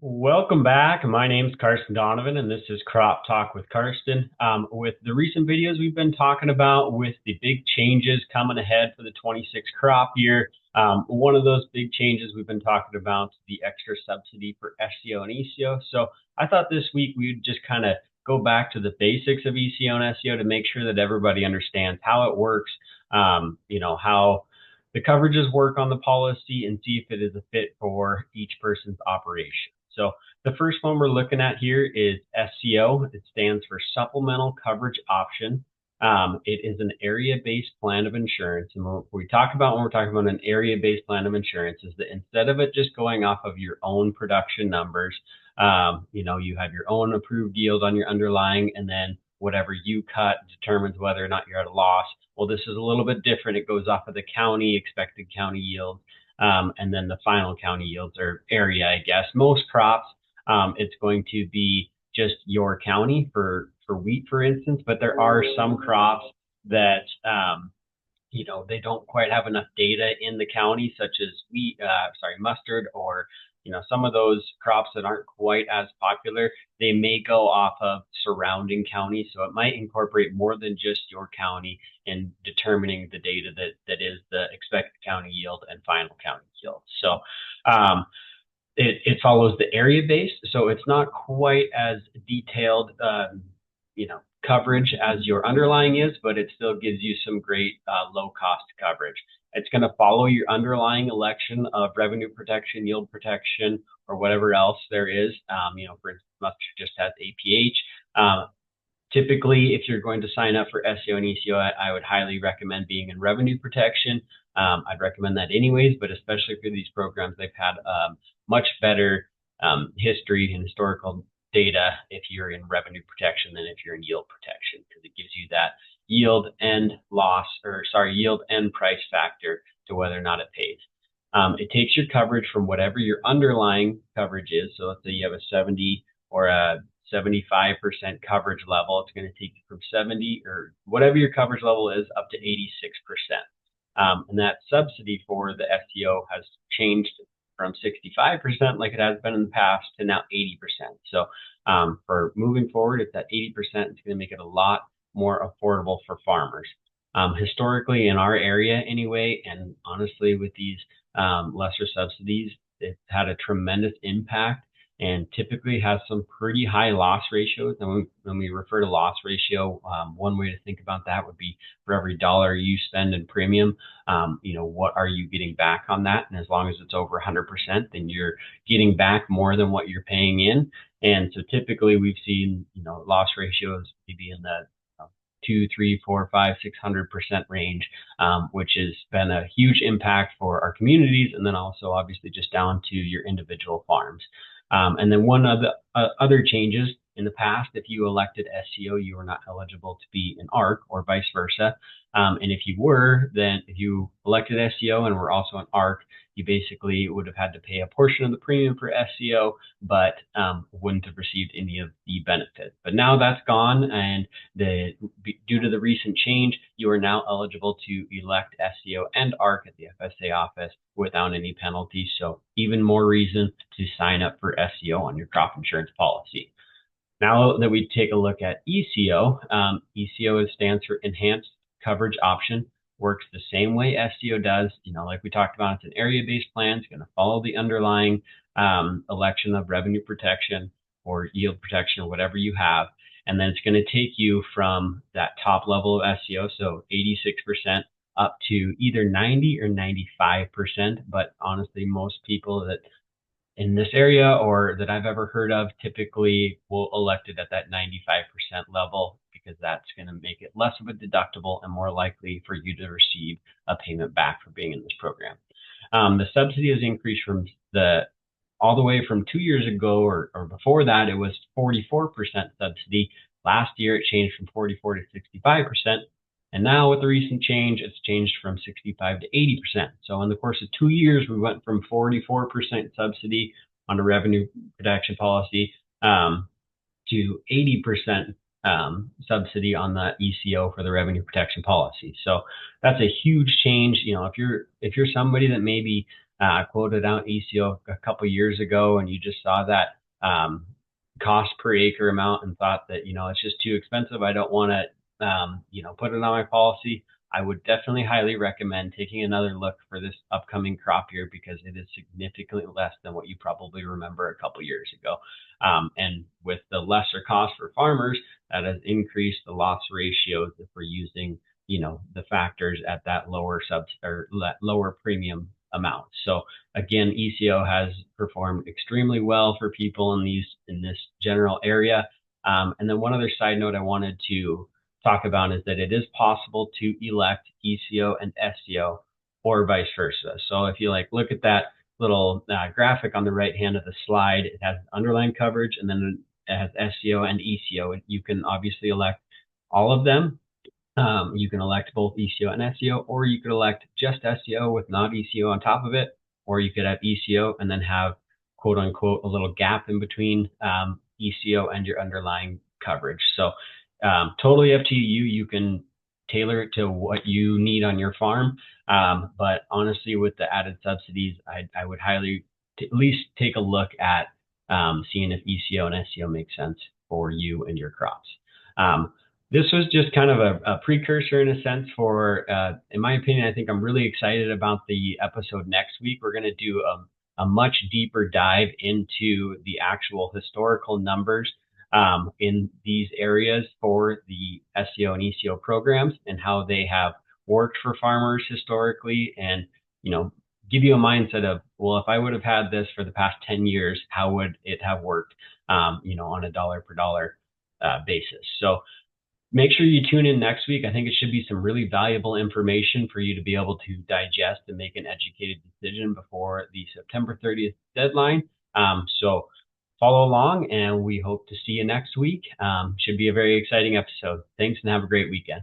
Welcome back. My name's Karston Donovan, and this is Crop Talk with Karston. With the recent videos we've been talking about with the big changes coming ahead for the 26 crop year, one of those big changes we've been talking about is the extra subsidy for SCO and ECO. So I thought this week we'd just kind of go back to the basics of ECO and SCO to make sure that everybody understands how it works, how the coverages work on the policy, and see if it is a fit for each person's operation. So the first one we're looking at here is SCO. It stands for Supplemental Coverage Option. It is an area-based plan of insurance. And what we talk about when we're talking about an area-based plan of insurance is that instead of it just going off of your own production numbers, you have your own approved yield on your underlying, and then whatever you cut determines whether or not you're at a loss. Well, this is a little bit different. It goes off of the county, expected county yield. And then the final county yields or area, I guess. Most crops, it's going to be just your county for wheat, for instance, but there are some crops that, they don't quite have enough data in the county, such as mustard, or, some of those crops that aren't quite as popular, they may go off of surrounding counties. So it might incorporate more than just your county in determining the data that is the expected county yield and final county yield. So it follows the area based. So it's not quite as detailed, coverage as your underlying is, but it still gives you some great low cost coverage. It's going to follow your underlying election of revenue protection, yield protection, or whatever else there is. For instance, mustard just has APH. Typically, if you're going to sign up for SCO and ECO, I would highly recommend being in revenue protection. I'd recommend that anyways, but especially for these programs, they've had much better history and historical data if you're in revenue protection than if you're in yield protection, because it gives you that yield and price factor to whether or not it pays. It takes your coverage from whatever your underlying coverage is. So let's say you have a 70 or a 75% coverage level. It's going to take you from 70 or whatever your coverage level is up to 86%. And that subsidy for the SCO has changed from 65% like it has been in the past to now 80%. So for moving forward, it's at 80%. It's going to make it a lot more affordable for farmers. Historically, in our area anyway, and honestly with these lesser subsidies, it's had a tremendous impact and typically has some pretty high loss ratios. And when we refer to loss ratio, one way to think about that would be for every dollar you spend in premium, what are you getting back on that? And as long as it's over 100%, then you're getting back more than what you're paying in. And so typically we've seen, loss ratios maybe in the 2, 3, 4, 5, 600% range, which has been a huge impact for our communities, and then also obviously just down to your individual farms. And then one of the other changes in the past, if you elected SCO, you were not eligible to be an ARC or vice versa. And if you were, then if you elected SCO and were also an ARC, you basically would have had to pay a portion of the premium for SCO, but wouldn't have received any of the benefits. But now that's gone, and due to the recent change, you are now eligible to elect SCO and ARC at the FSA office without any penalties. So even more reason to sign up for SCO on your crop insurance policy. Now that we take a look at ECO, ECO stands for Enhanced Coverage Option. Works the same way SCO does. Like we talked about, it's an area-based plan. It's going to follow the underlying election of revenue protection or yield protection or whatever you have. And then it's going to take you from that top level of SCO, so 86%, up to either 90 or 95%. But honestly, most people that in this area or that I've ever heard of typically will elect it at that 95% level, because that's going to make it less of a deductible and more likely for you to receive a payment back for being in this program. The subsidy has increased from all the way from 2 years ago or before that, it was 44% subsidy. Last year, it changed from 44 to 65%. And now with the recent change, it's changed from 65 to 80%. So in the course of 2 years, we went from 44% subsidy on a revenue protection policy to 80% subsidy on the ECO for the revenue protection policy. So that's a huge change. If you're somebody that maybe quoted out ECO a couple years ago and you just saw that cost per acre amount and thought that it's just too expensive, I don't want to put it on my policy, I would definitely highly recommend taking another look for this upcoming crop year, because it is significantly less than what you probably remember a couple years ago. And with the lesser cost for farmers, that has increased the loss ratios if we're using, the factors at that lower lower premium amount. So again, ECO has performed extremely well for people in this general area. And then one other side note I wanted to talk about is that it is possible to elect ECO and SCO or vice versa. So if you look at that little graphic on the right hand of the slide, it has underlying coverage and then it has SCO and ECO. You can obviously elect all of them. You can elect both ECO and SCO, or you could elect just SCO with not ECO on top of it, or you could have ECO and then have quote unquote a little gap in between ECO and your underlying coverage. So totally up to you. You can tailor it to what you need on your farm. But honestly, with the added subsidies, I would highly at least take a look at seeing if ECO and SCO make sense for you and your crops. This was just kind of a precursor in a sense for, in my opinion, I think I'm really excited about the episode next week. We're going to do a much deeper dive into the actual historical numbers in these areas for the SCO and ECO programs and how they have worked for farmers historically, and give you a mindset of, well, if I would have had this for the past 10 years, how would it have worked on a dollar per dollar basis. So make sure you tune in next week. I think it should be some really valuable information for you to be able to digest and make an educated decision before the September 30th deadline. So follow along, and we hope to see you next week. Should be a very exciting episode. Thanks, and have a great weekend.